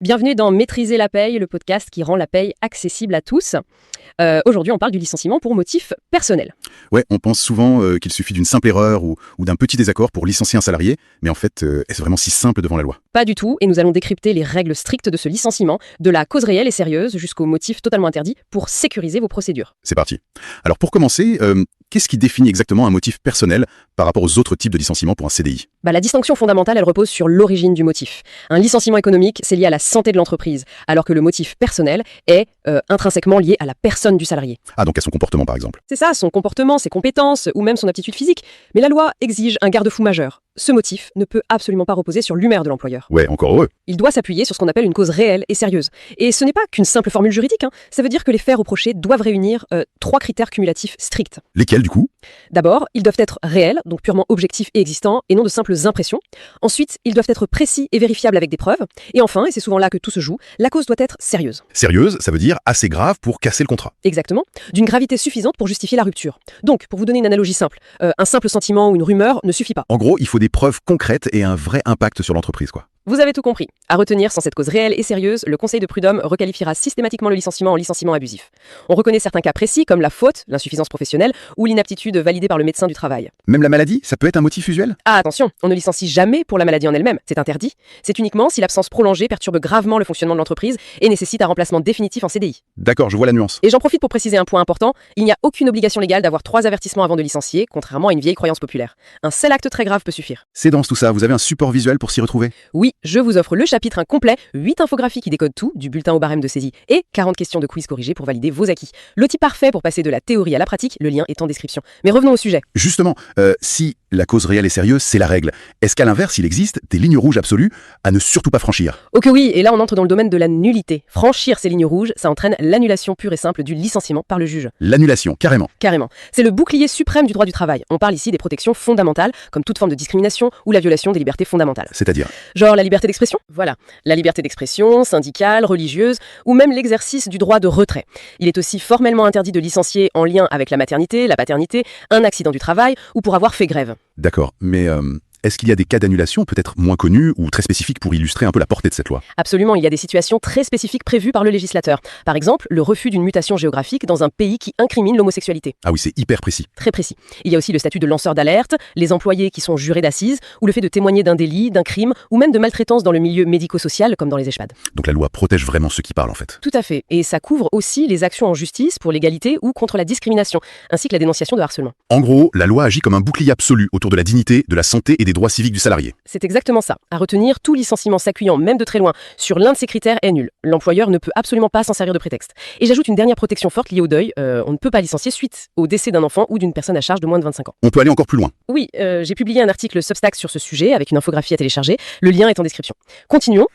Bienvenue dans Maîtriser la paye, le podcast qui rend la paye accessible à tous. Aujourd'hui, on parle du licenciement pour motif personnel. Ouais, on pense souvent qu'il suffit d'une simple erreur ou d'un petit désaccord pour licencier un salarié, mais en fait, est-ce vraiment si simple devant la loi? Pas du tout, et nous allons décrypter les règles strictes de ce licenciement, de la cause réelle et sérieuse jusqu'au motif totalement interdit pour sécuriser vos procédures. C'est parti. Alors pour commencer, qu'est-ce qui définit exactement un motif personnel par rapport aux autres types de licenciement pour un CDI? La distinction fondamentale, elle repose sur l'origine du motif. Un licenciement économique, c'est lié à la santé de l'entreprise, alors que le motif personnel est intrinsèquement lié à la personne du salarié. Ah, donc à son comportement par exemple. C'est ça, son comportement, ses compétences ou même son aptitude physique. Mais la loi exige un garde-fou majeur. Ce motif ne peut absolument pas reposer sur l'humeur de l'employeur. Ouais, encore heureux. Il doit s'appuyer sur ce qu'on appelle une cause réelle et sérieuse. Et ce n'est pas qu'une simple formule juridique, ça veut dire que les faits reprochés doivent réunir 3 critères cumulatifs stricts. Lesquels du coup? D'abord, ils doivent être réels, donc purement objectifs et existants, et non de simples impressions. Ensuite, ils doivent être précis et vérifiables avec des preuves. Et enfin, et c'est souvent là que tout se joue, la cause doit être sérieuse. Sérieuse, ça veut dire assez grave pour casser le contrat. Exactement, d'une gravité suffisante pour justifier la rupture. Donc, pour vous donner une analogie simple, un simple sentiment ou une rumeur ne suffit pas. En gros, il faut des preuves concrètes et un vrai impact sur l'entreprise, quoi. Vous avez tout compris. À retenir, sans cette cause réelle et sérieuse, le Conseil de prud'homme requalifiera systématiquement le licenciement en licenciement abusif. On reconnaît certains cas précis, comme la faute, l'insuffisance professionnelle ou l'inaptitude validée par le médecin du travail. Même la maladie, ça peut être un motif usuel? Ah, attention, on ne licencie jamais pour la maladie en elle-même, c'est interdit. C'est uniquement si l'absence prolongée perturbe gravement le fonctionnement de l'entreprise et nécessite un remplacement définitif en CDI. D'accord, je vois la nuance. Et j'en profite pour préciser un point important, il n'y a aucune obligation légale d'avoir 3 avertissements avant de licencier, contrairement à une vieille croyance populaire. Un seul acte très grave peut suffire. C'est dense tout ça, vous avez un support visuel pour s'y retrouver? Oui, je vous offre le chapitre complet, 8 infographies qui décodent tout, du bulletin au barème de saisie, et 40 questions de quiz corrigés pour valider vos acquis. L'outil parfait pour passer de la théorie à la pratique, le lien est en description. Mais revenons au sujet. Justement, si la cause réelle et sérieuse, c'est la règle, est-ce qu'à l'inverse, il existe des lignes rouges absolues à ne surtout pas franchir? Ok oui, et là on entre dans le domaine de la nullité. Franchir ces lignes rouges, ça entraîne l'annulation pure et simple du licenciement par le juge. L'annulation, carrément. Carrément. C'est le bouclier suprême du droit du travail. On parle ici des protections fondamentales, comme toute forme de discrimination ou la violation des libertés fondamentales. C'est-à-dire? Genre la liberté d'expression? Voilà. La liberté d'expression, syndicale, religieuse, ou même l'exercice du droit de retrait. Il est aussi formellement interdit de licencier en lien avec la maternité, la paternité, un accident du travail, ou pour avoir fait grève. D'accord, mais est-ce qu'il y a des cas d'annulation peut-être moins connus ou très spécifiques pour illustrer un peu la portée de cette loi? Absolument, il y a des situations très spécifiques prévues par le législateur. Par exemple, le refus d'une mutation géographique dans un pays qui incrimine l'homosexualité. Ah oui, c'est hyper précis. Très précis. Il y a aussi le statut de lanceur d'alerte, les employés qui sont jurés d'assises, ou le fait de témoigner d'un délit, d'un crime, ou même de maltraitance dans le milieu médico-social, comme dans les EHPAD. Donc la loi protège vraiment ceux qui parlent en fait. Tout à fait. Et ça couvre aussi les actions en justice pour l'égalité ou contre la discrimination, ainsi que la dénonciation de harcèlement. En gros, la loi agit comme un bouclier absolu autour de la dignité, de la santé et des droits civiques du salarié. C'est exactement ça. À retenir, tout licenciement s'appuyant, même de très loin, sur l'un de ces critères est nul. L'employeur ne peut absolument pas s'en servir de prétexte. Et j'ajoute une dernière protection forte liée au deuil. On ne peut pas licencier suite au décès d'un enfant ou d'une personne à charge de moins de 25 ans. On peut aller encore plus loin. Oui, j'ai publié un article Substack sur ce sujet avec une infographie à télécharger. Le lien est en description. Continuons.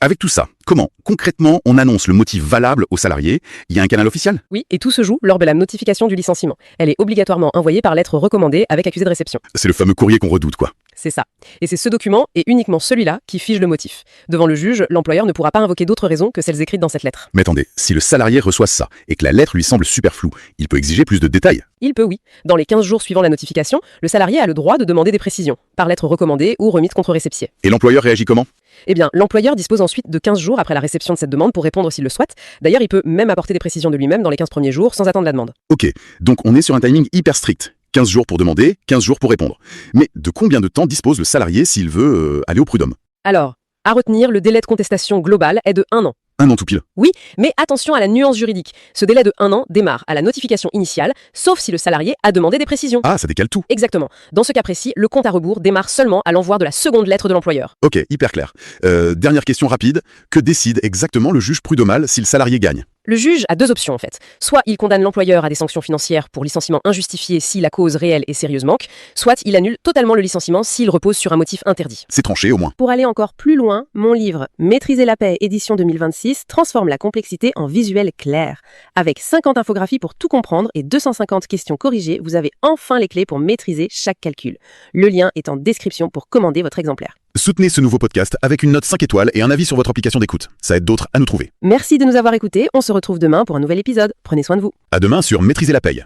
Avec tout ça, comment, concrètement, on annonce le motif valable au salarié? Il y a un canal officiel? Oui, et tout se joue lors de la notification du licenciement. Elle est obligatoirement envoyée par lettre recommandée avec accusé de réception. C'est le fameux courrier qu'on redoute, quoi. C'est ça. Et c'est ce document, et uniquement celui-là, qui fige le motif. Devant le juge, l'employeur ne pourra pas invoquer d'autres raisons que celles écrites dans cette lettre. Mais attendez, si le salarié reçoit ça et que la lettre lui semble super floue, il peut exiger plus de détails? Il peut, oui. Dans les 15 jours suivant la notification, le salarié a le droit de demander des précisions, par lettre recommandée ou remise contre réceptier. Et l'employeur réagit comment? Eh bien, l'employeur dispose ensuite de 15 jours après la réception de cette demande pour répondre s'il le souhaite. D'ailleurs, il peut même apporter des précisions de lui-même dans les 15 premiers jours sans attendre la demande. Ok, donc on est sur un timing hyper strict. 15 jours pour demander, 15 jours pour répondre. Mais de combien de temps dispose le salarié s'il veut aller au prud'homme? Alors, à retenir, le délai de contestation global est de 1 an. Un an tout pile. Oui, mais attention à la nuance juridique. Ce délai de 1 an démarre à la notification initiale, sauf si le salarié a demandé des précisions. Ah, ça décale tout. Exactement. Dans ce cas précis, le compte à rebours démarre seulement à l'envoi de la seconde lettre de l'employeur. Ok, hyper clair. Dernière question rapide. Que décide exactement le juge prud'homal si le salarié gagne? Le juge a 2 options en fait. Soit il condamne l'employeur à des sanctions financières pour licenciement injustifié si la cause réelle et sérieuse manque, soit il annule totalement le licenciement s'il repose sur un motif interdit. C'est tranché au moins. Pour aller encore plus loin, mon livre Maîtriser la paix édition 2026 transforme la complexité en visuel clair. Avec 50 infographies pour tout comprendre et 250 questions corrigées, vous avez enfin les clés pour maîtriser chaque calcul. Le lien est en description pour commander votre exemplaire. Soutenez ce nouveau podcast avec une note 5 étoiles et un avis sur votre application d'écoute. Ça aide d'autres à nous trouver. Merci de nous avoir écoutés. On se retrouve demain pour un nouvel épisode. Prenez soin de vous. À demain sur Maîtriser la paye.